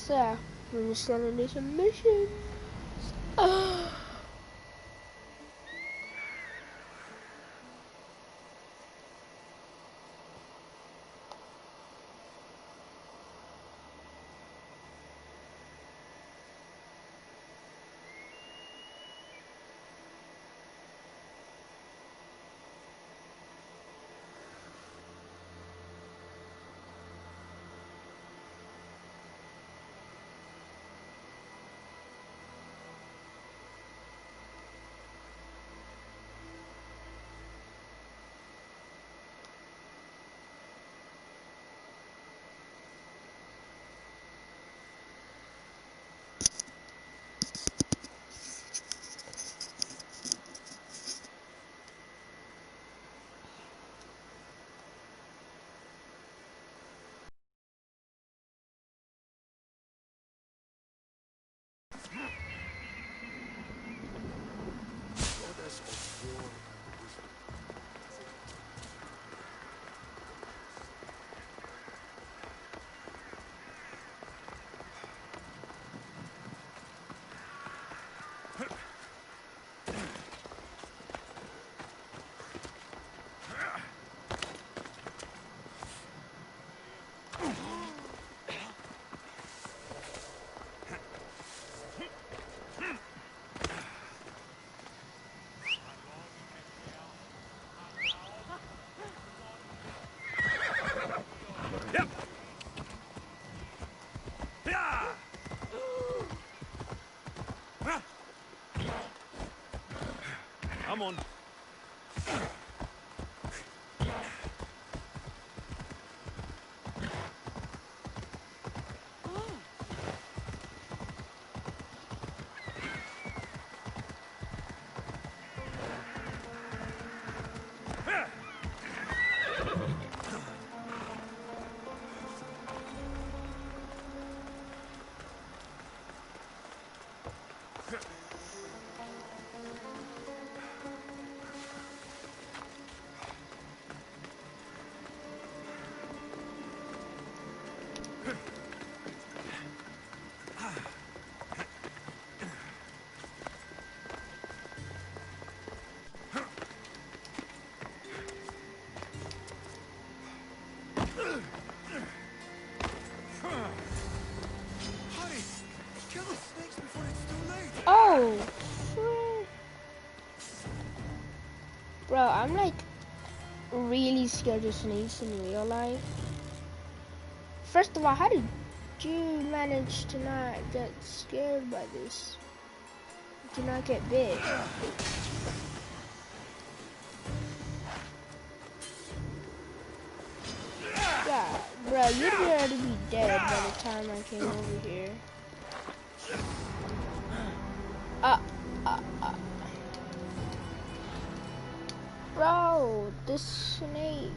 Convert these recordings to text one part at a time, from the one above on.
So yeah, we're just gonna do some missions. Come on. Oh, frick. Bro, I'm like really scared of snakes in real life. First of all, how did you manage to not get scared by this? To not get bit? Yeah, bro, you'd already be dead by the time I came over here. Bro, this snake.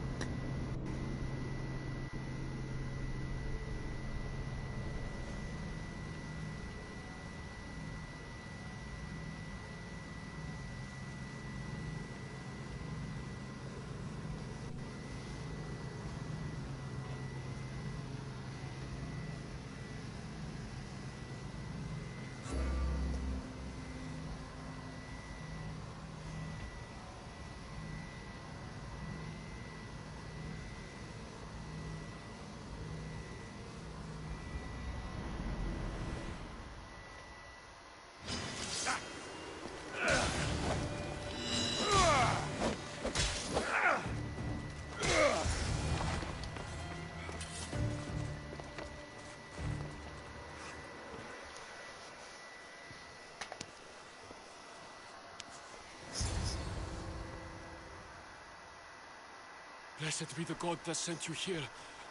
Blessed be the god that sent you here.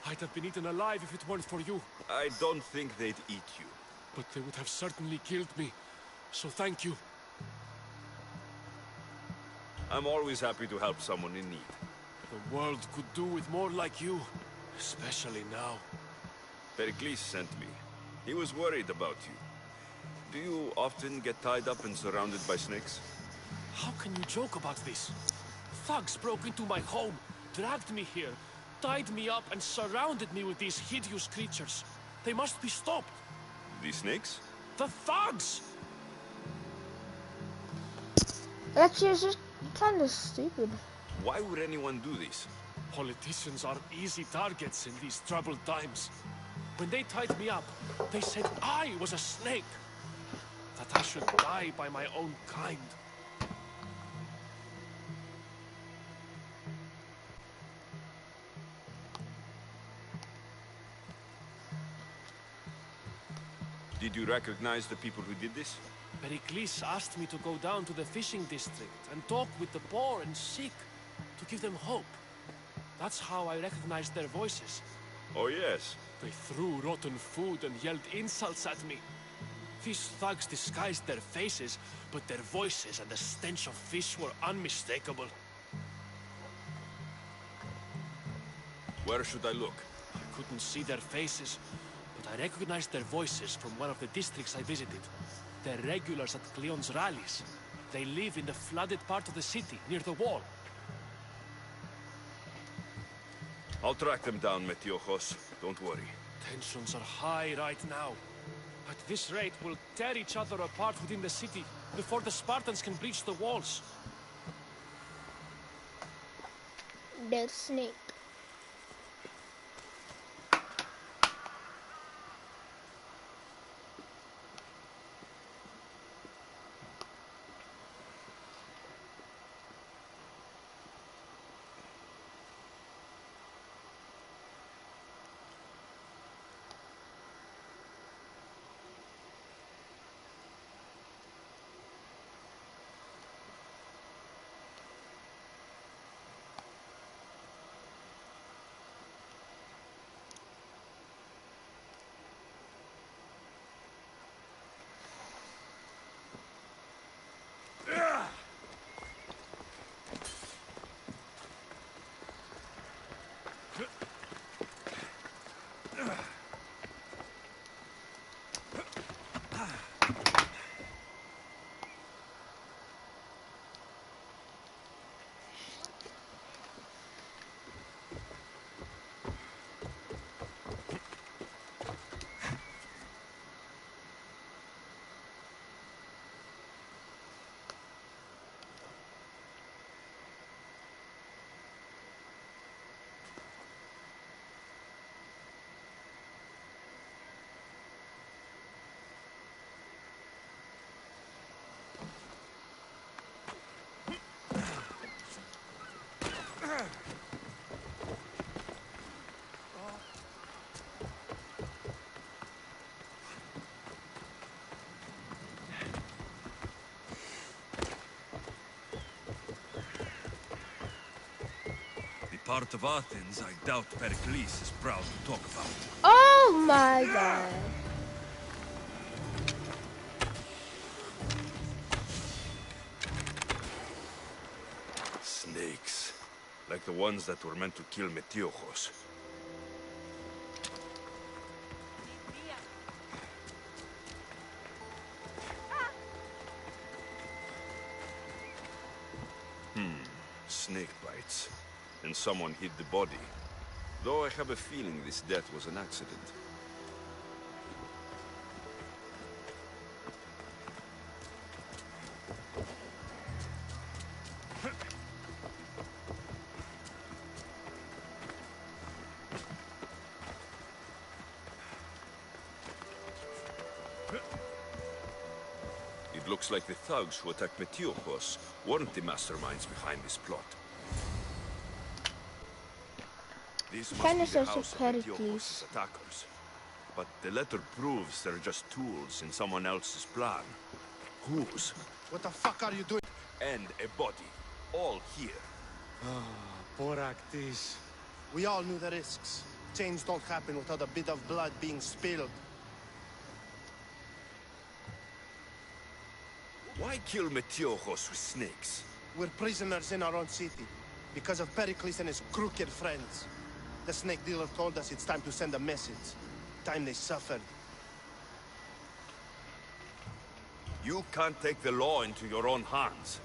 I'd have been eaten alive if it weren't for you. I don't think they'd eat you. But they would have certainly killed me. So thank you. I'm always happy to help someone in need. The world could do with more like you. Especially now. Pericles sent me. He was worried about you. Do you often get tied up and surrounded by snakes? How can you joke about this? Thugs broke into my home, dragged me here, tied me up and surrounded me with these hideous creatures. They must be stopped. The snakes? The thugs! That's just kind of stupid. Why would anyone do this? Politicians are easy targets in these troubled times. When they tied me up, they said I was a snake. That I should die by my own kind. Did you recognize the people who did this? Pericles asked me to go down to the fishing district and talk with the poor and sick, to give them hope. That's how I recognized their voices. Oh yes. They threw rotten food and yelled insults at me. These thugs disguised their faces, but their voices and the stench of fish were unmistakable. Where should I look? I couldn't see their faces, but I recognized their voices from one of the districts I visited. They're regulars at Cleon's rallies. They live in the flooded part of the city, near the wall. I'll track them down, Metiojos. Don't worry. Tensions are high right now. At this rate, we'll tear each other apart within the city before the Spartans can breach the walls. The snake. Part of Athens I doubt Pericles is proud to talk about. Oh my god. Snakes. Like the ones that were meant to kill Metiojos. Snake bites. And someone hid the body. Though I have a feeling this death was an accident. It looks like the thugs who attacked Metiojos weren't the masterminds behind this plot. This must be the house of Metiojos' attackers. But the letter proves they're just tools in someone else's plan. Whose? What the fuck are you doing? And a body. All here. Poor Actis. We all knew the risks. Change don't happen without a bit of blood being spilled. Why kill Metiojos with snakes? We're prisoners in our own city. Because of Pericles and his crooked friends. The snake dealer told us it's time to send a message. Time they suffered. You can't take the law into your own hands.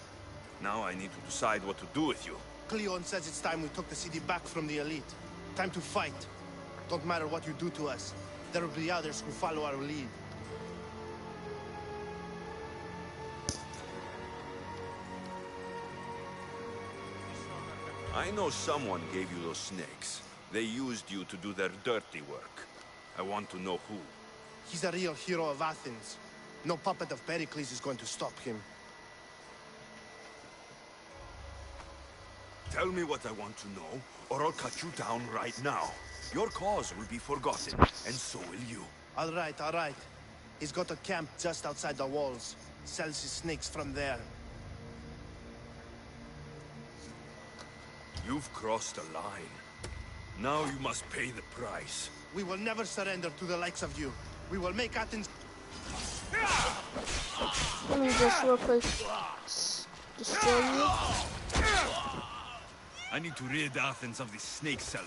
Now I need to decide what to do with you. Cleon says it's time we took the city back from the elite. Time to fight. Don't matter what you do to us. There will be others who follow our lead. I know someone gave you those snakes. They used you to do their dirty work. I want to know who. He's a real hero of Athens. No puppet of Pericles is going to stop him. Tell me what I want to know, or I'll cut you down right now. Your cause will be forgotten, and so will you. All right. He's got a camp just outside the walls. Sells his snakes from there. You've crossed a line. Now you must pay the price. We will never surrender to the likes of you. We will make Athens... Let me just real quick destroy you. I need to rid Athens of this snake seller.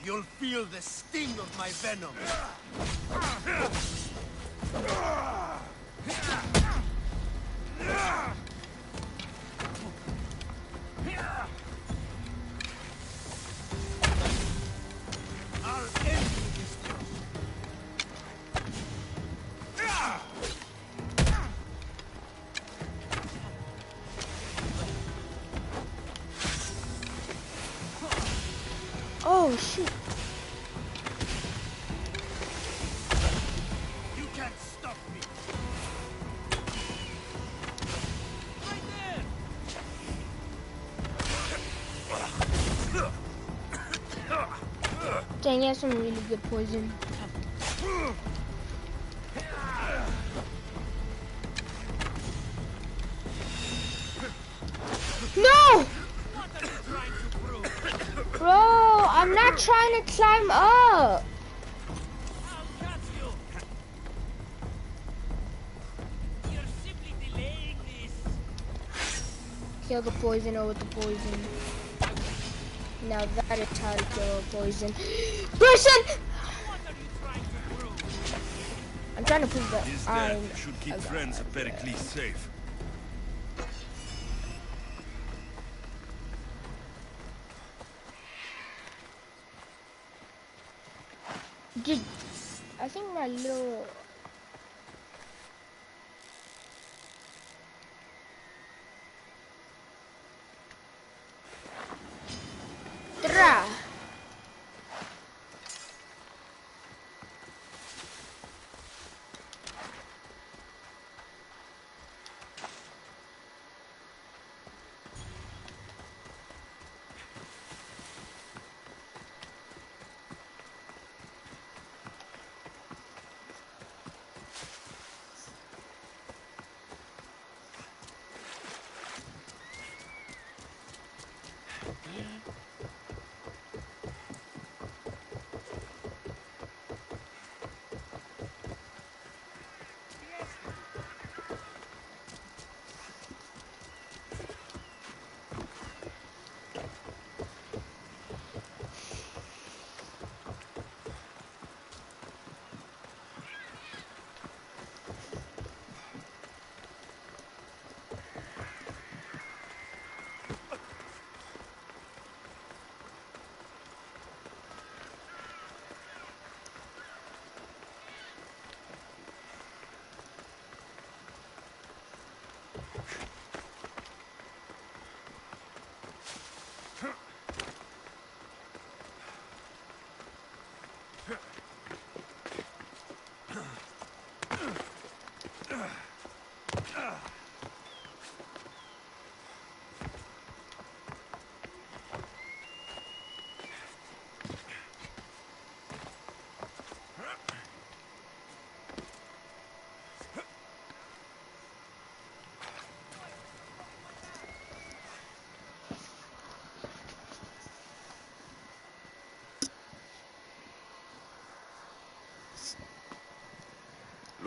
You'll feel the sting of my venom. I'll end this. Oh shoot. You can't stop me. Right there! Dang, he has some really good poison. No! What are you trying to prove? Bro, I'm not trying to climb up. I'll catch you! You're simply delaying this. Kill the poisoner with the poison. Now that is how to kill a poison. Person! What are you trying to prove? I'm trying to prove that His I'm... death should keep friends of Pericles safe. Did... I think my little... Tra!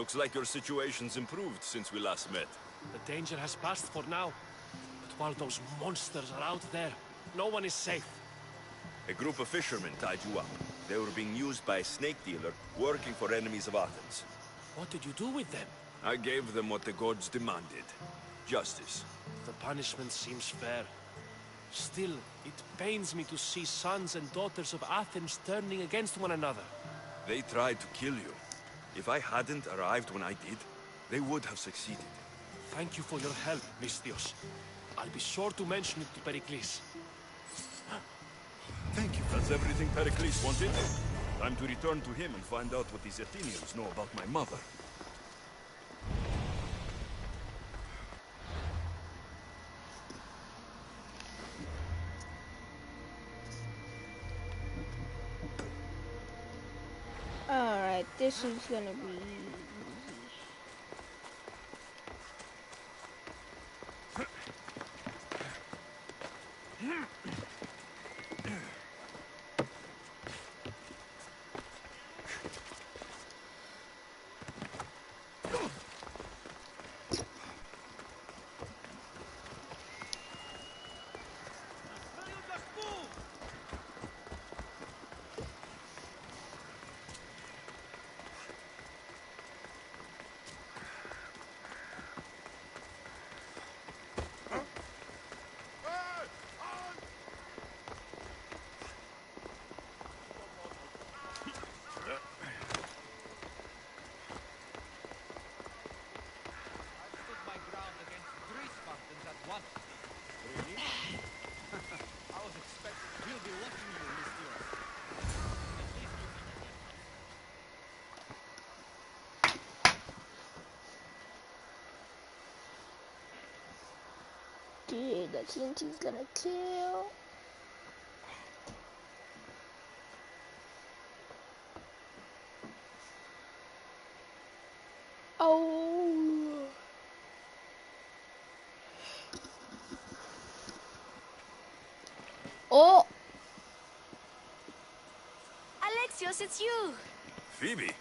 Looks like your situation's improved since we last met. The danger has passed for now. But while those monsters are out there, no one is safe. A group of fishermen tied you up. They were being used by a snake dealer working for enemies of Athens. What did you do with them? I gave them what the gods demanded. Justice. The punishment seems fair. Still, it pains me to see sons and daughters of Athens turning against one another. They tried to kill you. If I hadn't arrived when I did, they would have succeeded. Thank you for your help, Misthios. I'll be sure to mention it to Pericles. Thank you. That's everything Pericles wanted. Time to return to him and find out what these Athenians know about my mother. Alright, this is gonna be easy. Dude, that TNT's gonna kill. Oh. Oh. Alexios, it's you. Phoebe,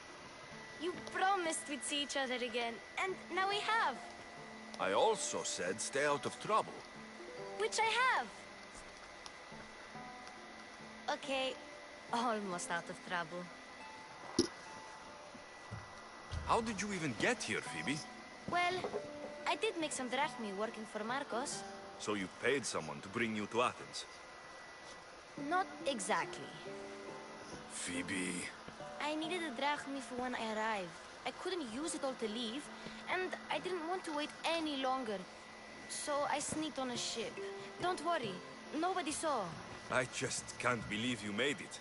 You promised we'd see each other again, and now we have. I also said stay out of trouble. Which I have. Okay, almost out of trouble. How did you even get here, Phoebe? Well, I did make some drachmi working for Marcos. So you paid someone to bring you to Athens? Not exactly. Phoebe... I needed a drachmi for when I arrived. I couldn't use it all to leave, and I didn't want to wait any longer. So I sneaked on a ship. Don't worry, nobody saw. I just can't believe you made it.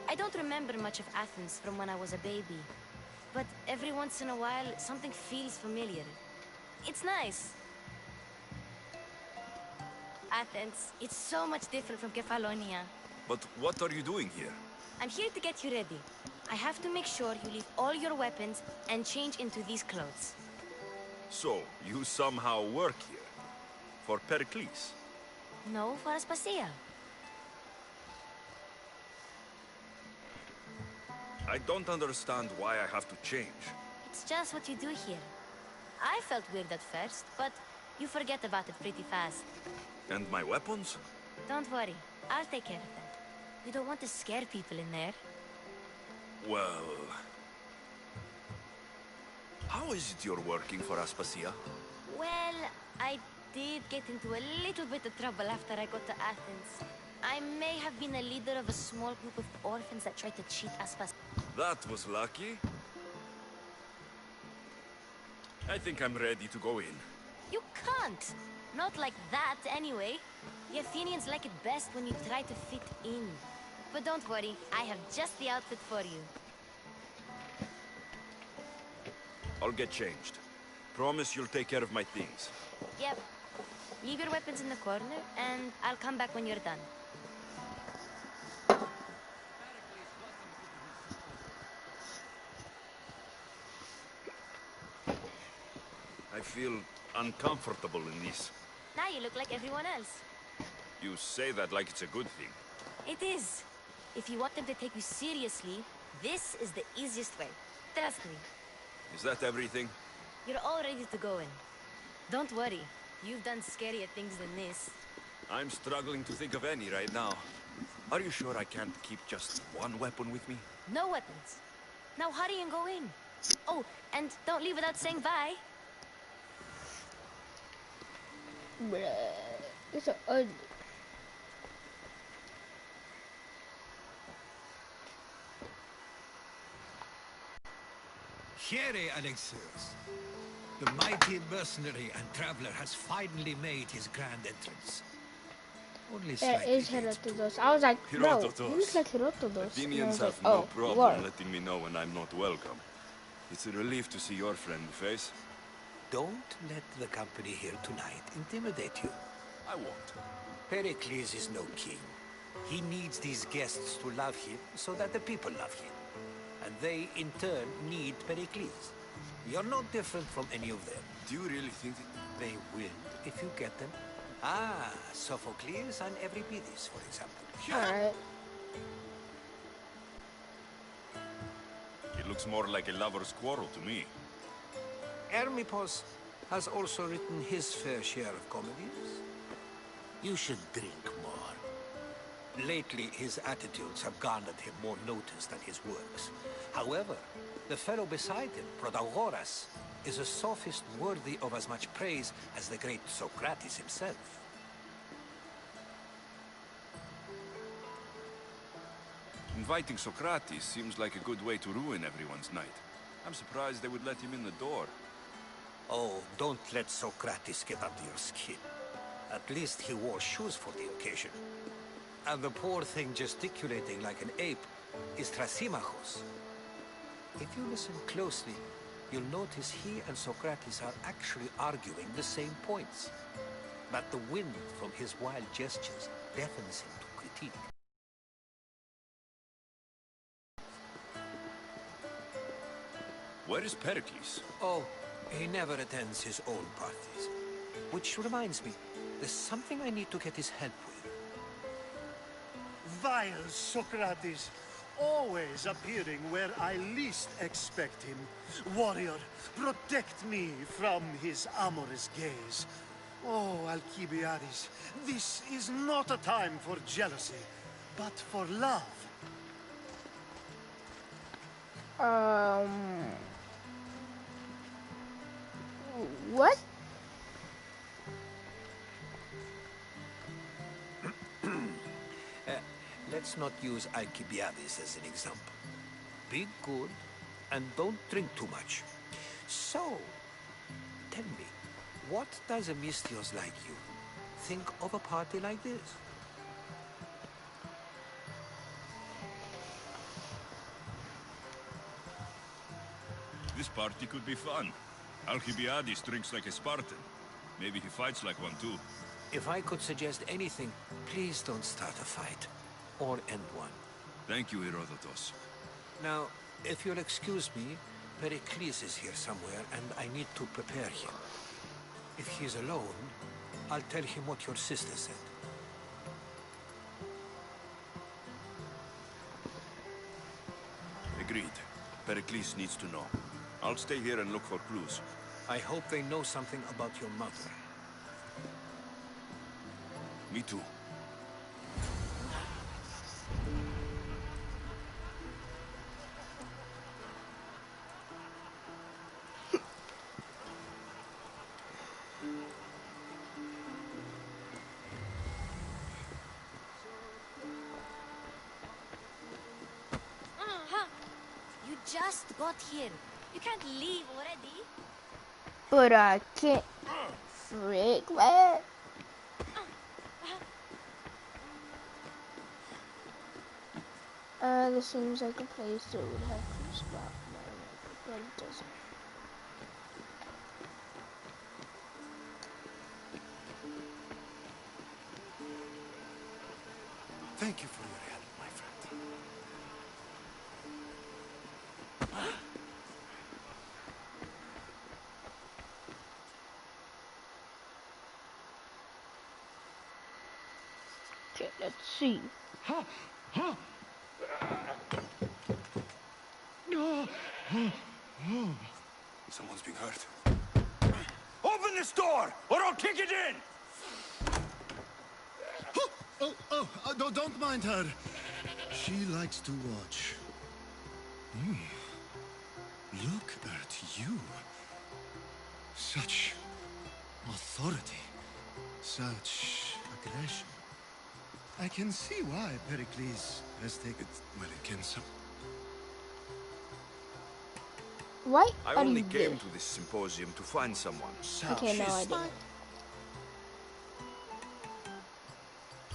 I don't remember much of Athens from when I was a baby. But every once in a while, something feels familiar. It's nice. Athens, it's so much different from Kefalonia. But what are you doing here? I'm here to get you ready. I have to make sure you leave all your weapons and change into these clothes. So, you somehow work here? For Pericles? No, for Aspasia. I don't understand why I have to change. It's just what you do here. I felt weird at first, but you forget about it pretty fast. And my weapons? Don't worry, I'll take care of them. You don't want to scare people in there. Well... How is it you're working for Aspasia? Well, I did get into a little bit of trouble after I got to Athens. I may have been a leader of a small group of orphans that tried to cheat Aspas. That was lucky. I think I'm ready to go in. You can't! Not like that, anyway. The Athenians like it best when you try to fit in. But don't worry, I have just the outfit for you. I'll get changed. Promise you'll take care of my things. Yep. Leave your weapons in the corner, and I'll come back when you're done. I feel uncomfortable in this. Now you look like everyone else. You say that like it's a good thing. It is. If you want them to take you seriously, this is the easiest way. Trust me. Is that everything? You're all ready to go in. Don't worry. You've done scarier things than this. I'm struggling to think of any right now. Are you sure I can't keep just one weapon with me? No weapons. Now hurry and go in. Oh, and don't leave without saying bye. Bruh. It's so ugly. Here, Alexios. The mighty mercenary and traveler has finally made his grand entrance. Only There slightly is late. Herodotus. I was like, bro, you look like Herodotus. Athenians like, have no you problem are. letting me know when I'm not welcome. It's a relief to see your friendly face. Don't let the company here tonight intimidate you. I won't. Pericles is no king. He needs these guests to love him so that the people love him. And they, in turn, need Pericles. You're not different from any of them. Do you really think that... They will, if you get them. Ah, Sophocles and Euripides, for example. Alright. It looks more like a lover's quarrel to me. Hermippos has also written his fair share of comedies. You should drink more. Lately, his attitudes have garnered him more notice than his works. However, the fellow beside him, Protagoras, is a sophist worthy of as much praise as the great Socrates himself. Inviting Socrates seems like a good way to ruin everyone's night. I'm surprised they would let him in the door. Oh, don't let Socrates get under your skin. At least he wore shoes for the occasion. And the poor thing gesticulating like an ape is Thrasymachos. If you listen closely, you'll notice he and Socrates are actually arguing the same points. But the wind from his wild gestures deafens him to critique. Where is Pericles? Oh, he never attends his own parties. Which reminds me, there's something I need to get his help with. Vile Socrates, always appearing where I least expect him. Warrior, protect me from his amorous gaze. Oh, Alcibiades, this is not a time for jealousy, but for love. What? Let's not use Alcibiades as an example. Be good and don't drink too much. So, tell me, what does a Misthios like you think of a party like this? This party could be fun. Alcibiades drinks like a Spartan. Maybe he fights like one too. If I could suggest anything, please don't start a fight. Or end one. Thank you, Herodotus. Now, if you'll excuse me, Pericles is here somewhere, and I need to prepare him. If he's alone, I'll tell him what your sister said. Agreed. Pericles needs to know. I'll stay here and look for clues. I hope they know something about your mother. Me too. You just got here. You can't leave already. But I can't. Frick, what? This seems like a place that would have to spot my but it doesn't. Thank you for your help, my friend. Okay, let's see. Someone's being hurt. Open this door, or I'll kick it in! No, don't mind her. She likes to watch. Look at you. Such authority. Such aggression. I can see why Pericles has taken... Well, it can some... Why I are only you came there? to this symposium to find someone. Okay, now I do.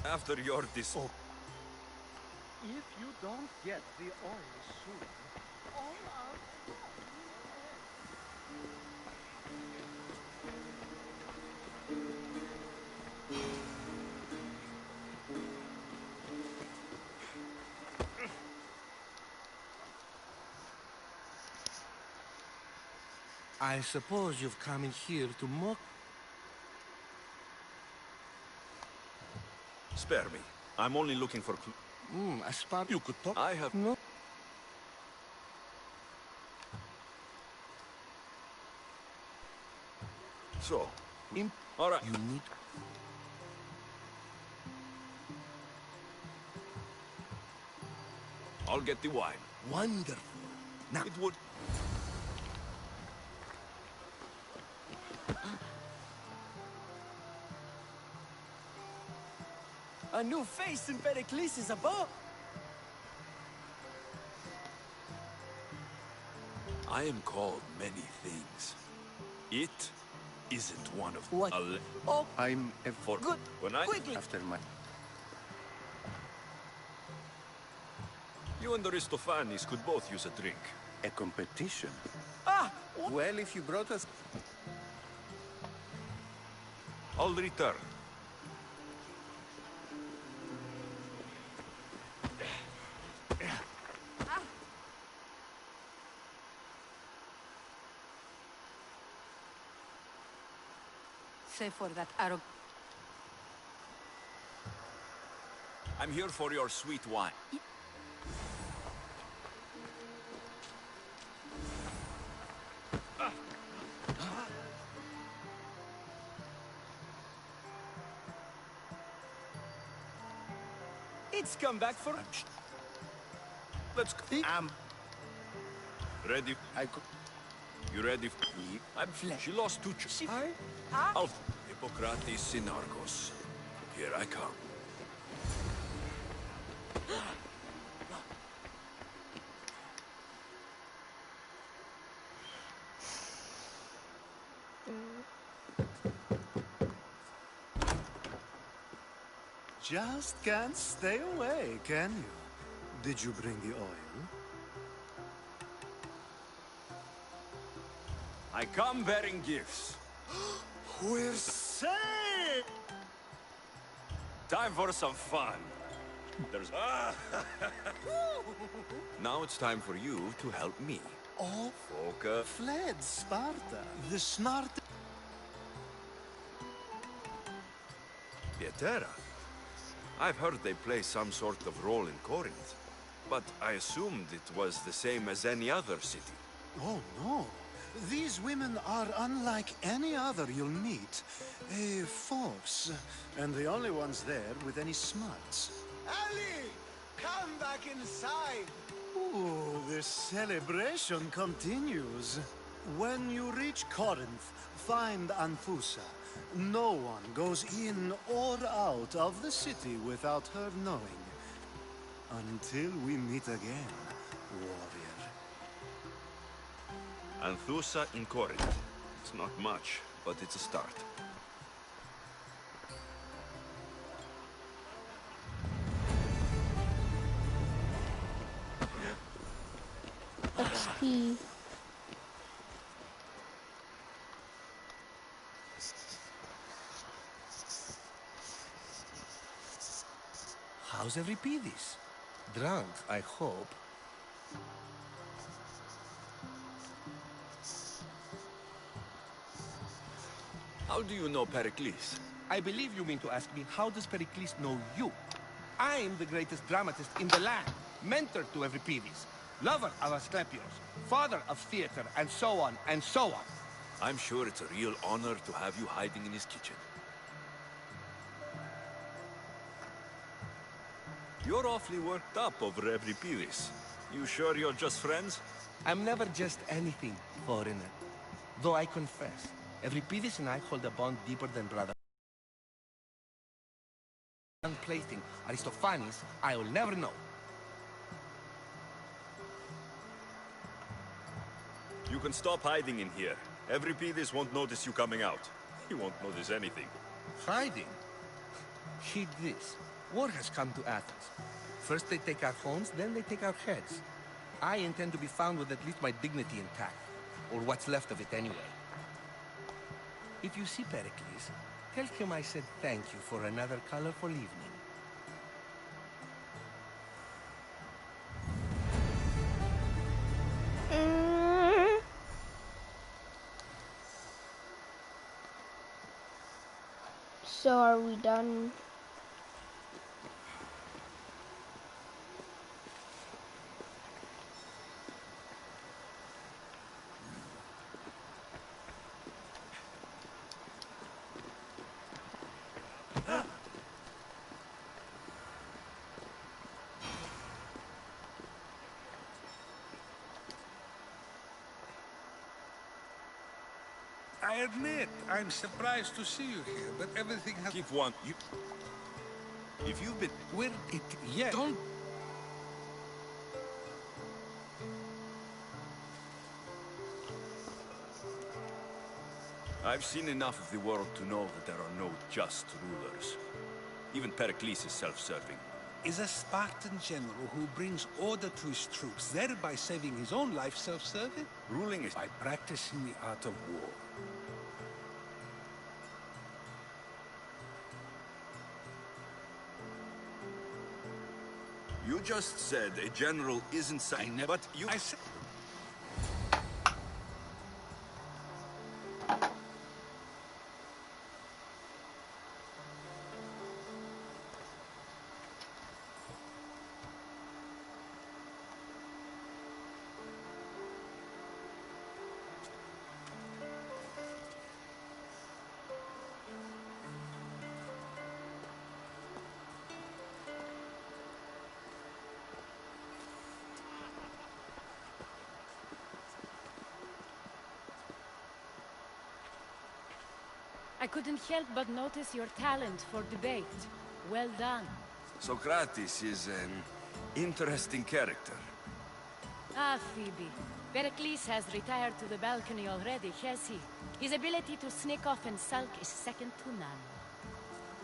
After your Oh. If you don't get the oil soon, all our... I suppose you've come in here to mock... Spare me. I'm only looking for a spot you could talk... I have... No. So, all right. You need... I'll get the wine. Wonderful. Now... It would... A new face in Pericles' abode. I am called many things. It isn't one of What? Oh, I'm a... For good. when I... Quickly. After my... You and Aristophanes could both use a drink. A competition? Ah! Well, if you brought us... I'll return. Say for that arrow. I'm here for your sweet wine. It's come back for... Let's go. Ready? I could... You ready? I'm Flesh. She lost two She... Alpha. Hippocrates Synarchos. Here I come. Just can't stay away, can you? Did you bring the oil? I come bearing gifts. We're safe! Time for some fun. There's... Now it's time for you to help me. All Focus. fled Sparta. The snart... Pietera. I've heard they play some sort of role in Corinth, but I assumed it was the same as any other city. Oh, no. These women are unlike any other you'll meet. A force, and the only ones there with any smarts. Ali! Come back inside! Ooh, the celebration continues. When you reach Corinth, find Anthusa. No one goes in or out of the city without her knowing. Until we meet again, warrior. Anthusa in Corinth. It's not much, but it's a start. XP. How's Euripides? Drunk, I hope. How do you know Pericles? I believe you mean to ask me, how does Pericles know you? I'm the greatest dramatist in the land, mentor to Euripides. lover of Asclepios, father of theater, and so on, and so on. I'm sure it's a real honor to have you hiding in his kitchen. You're awfully worked up over Euripides. You sure you're just friends? I'm never just anything, foreigner. Though I confess, Euripides and I hold a bond deeper than brother. Placing Aristophanes, I will never know. You can stop hiding in here. Euripides won't notice you coming out. He won't notice anything. Hiding? Heed this. War has come to Athens. First they take our homes, then they take our heads. I intend to be found with at least my dignity intact. Or what's left of it anyway. If you see Pericles, tell him I said thank you for another colorful evening. So are we done? I admit, I'm surprised to see you here, but everything has... Keep one. If you've been... Well, yeah. Don't... I've seen enough of the world to know that there are no just rulers. Even Pericles is self-serving. Is a Spartan general who brings order to his troops, thereby saving his own life, self-serving? Ruling is... By practicing the art of war. You just said a general isn't saying... But you... I said... I couldn't help but notice your talent for debate. Well done. Socrates is an interesting character. Ah, Phoebe. Pericles has retired to the balcony already, has he? His ability to sneak off and sulk is second to none.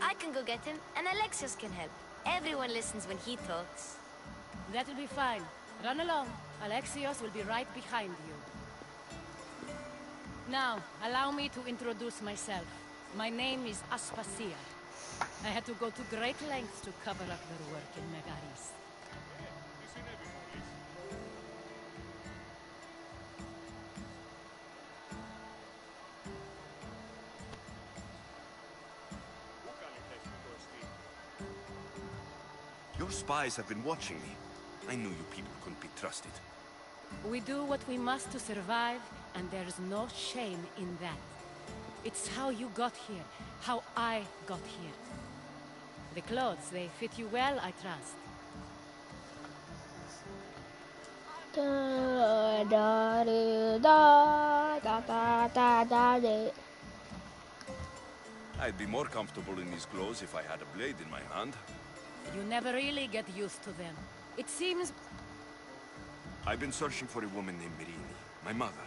I can go get him, and Alexios can help. Everyone listens when he talks. That'll be fine. Run along. Alexios will be right behind you. Now, allow me to introduce myself. My name is Aspasia. I had to go to great lengths to cover up their work in Megaris. Your spies have been watching me. I knew you people couldn't be trusted. We do what we must to survive, and there's no shame in that. It's how you got here, how I got here. The clothes, they fit you well, I trust. I'd be more comfortable in these clothes if I had a blade in my hand. You never really get used to them. It seems... I've been searching for a woman named Myrine, my mother.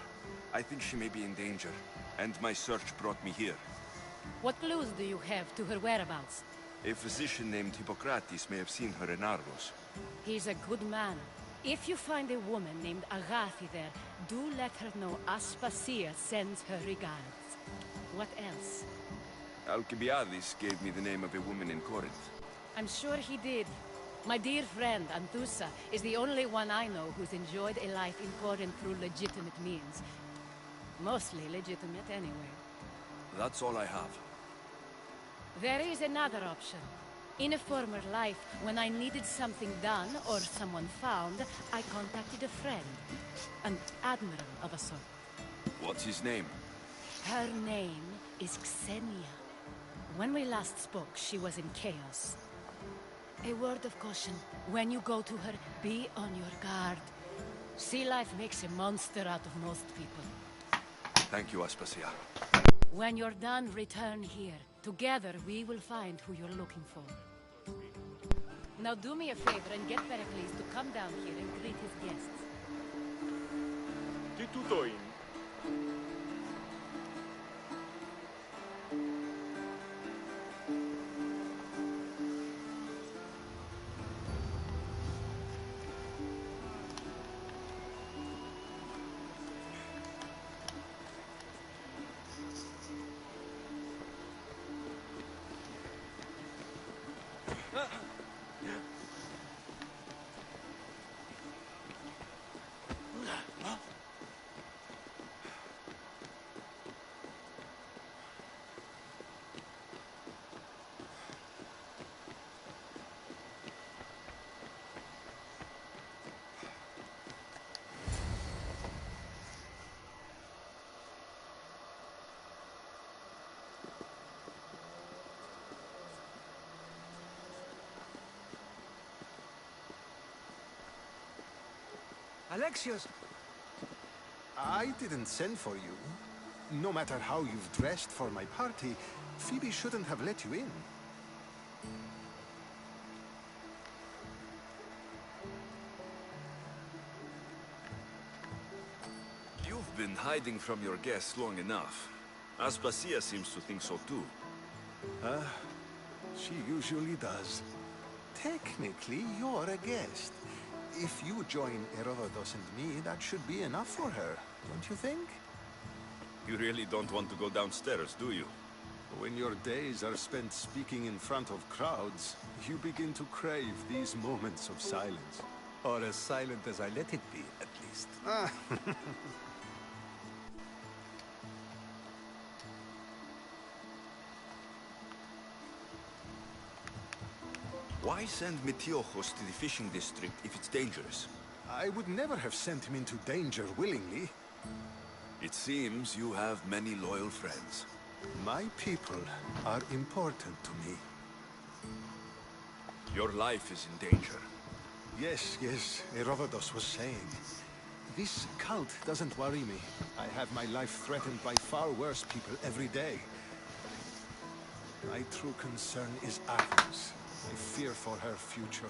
I think she may be in danger, and my search brought me here. What clues do you have to her whereabouts? A physician named Hippocrates may have seen her in Argos. He's a good man. If you find a woman named Agathi there, do let her know Aspasia sends her regards. What else? Alcibiades gave me the name of a woman in Corinth. I'm sure he did. My dear friend, Anthusa, is the only one I know who's enjoyed a life in Corinth through legitimate means. Mostly legitimate, anyway. That's all I have. There is another option. In a former life, when I needed something done or someone found, I contacted a friend. An admiral of a sort. What's his name? Her name is Xenia. When we last spoke, she was in chaos. A word of caution. When you go to her, be on your guard. Sea life makes a monster out of most people. Thank you, Aspasia. When you're done, return here. Together, we will find who you're looking for. Now do me a favor and get Pericles to come down here and greet his guests. Τι τούτο είναι? Alexios! I didn't send for you. No matter how you've dressed for my party, Phoebe shouldn't have let you in. You've been hiding from your guests long enough. Aspasia seems to think so too. She usually does. Technically, you're a guest. If you join Herodotus and me, that should be enough for her, don't you think? You really don't want to go downstairs, do you? When your days are spent speaking in front of crowds, you begin to crave these moments of silence. Or as silent as I let it be, at least. Why send Metiochos to the fishing district if it's dangerous? I would never have sent him into danger willingly. It seems you have many loyal friends. My people are important to me. Your life is in danger. Yes, Herodotus was saying. This cult doesn't worry me. I have my life threatened by far worse people every day. My true concern is Athens. I fear for her future.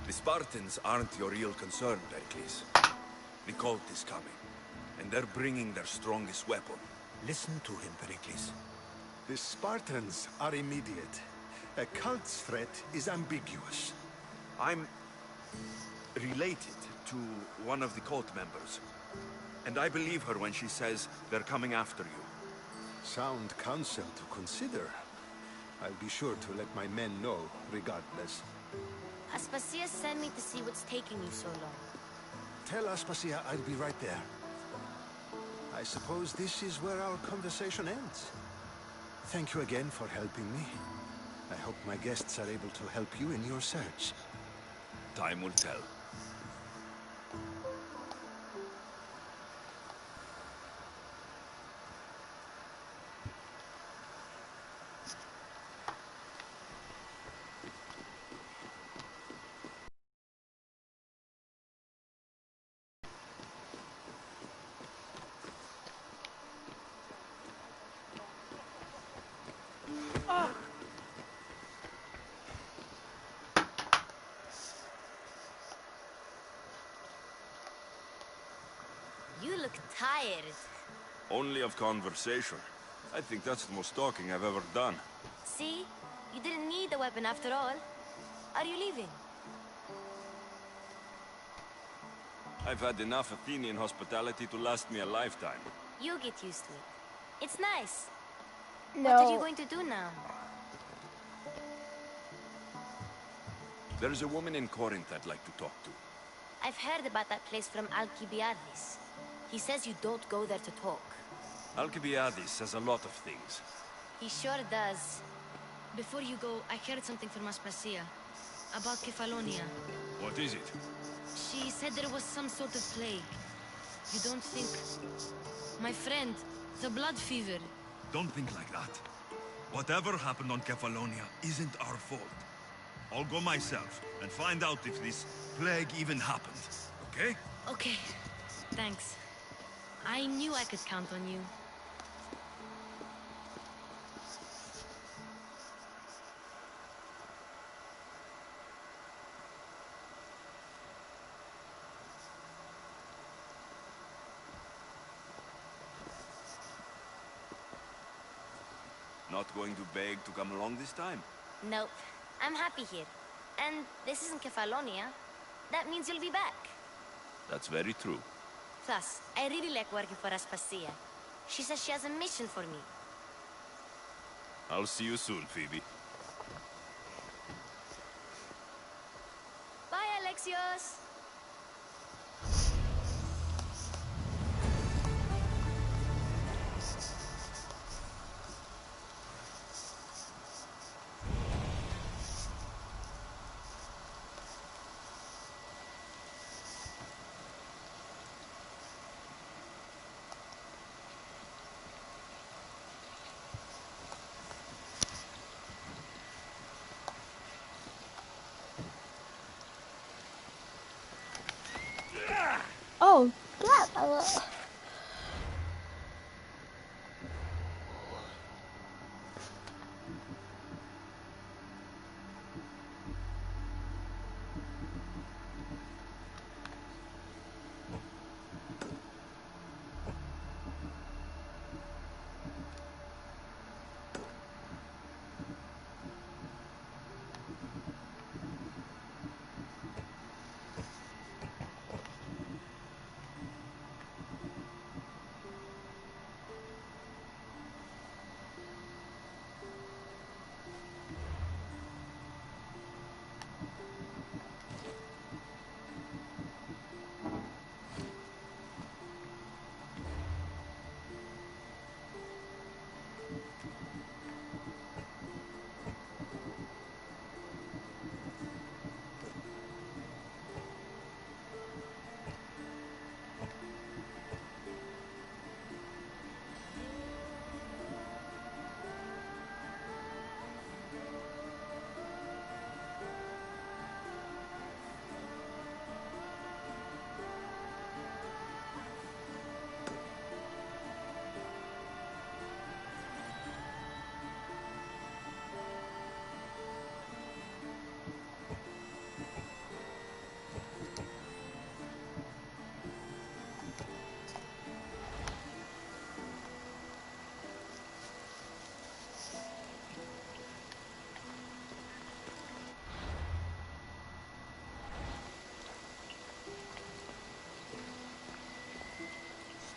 The Spartans aren't your real concern, Pericles. The cult is coming, and they're bringing their strongest weapon. Listen to him, Pericles. The Spartans are immediate. A cult's threat is ambiguous. I'm related to one of the cult members, and I believe her when she says they're coming after you. Sound counsel to consider. I'll be sure to let my men know, regardless. Aspasia sent me to see what's taking you so long. Tell Aspasia I'll be right there. I suppose this is where our conversation ends. Thank you again for helping me. I hope my guests are able to help you in your search. Time will tell. You look tired. Only of conversation. I think that's the most talking I've ever done. See? You didn't need a weapon after all. Are you leaving? I've had enough Athenian hospitality to last me a lifetime. You get used to it. It's nice. No. What are you going to do now? There's a woman in Corinth I'd like to talk to. I've heard about that place from Alcibiades. He says you don't go there to talk. Alcibiades says a lot of things. He sure does. Before you go, I heard something from Aspasia. About Kefalonia. What is it? She said there was some sort of plague. You don't think... My friend, the blood fever. Don't think like that. Whatever happened on Kefalonia isn't our fault. I'll go myself and find out if this plague even happened, okay? Okay, thanks. I knew I could count on you. Not going to beg to come along this time? Nope. I'm happy here. And this isn't Kefalonia. That means you'll be back. That's very true. Plus, I really like working for Aspasia. She says she has a mission for me. I'll see you soon, Phoebe. Bye, Alexios! Oh, God.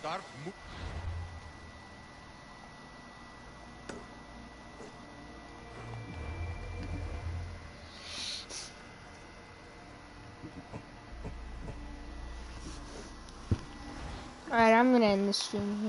Start Alright, I'm gonna end the stream here.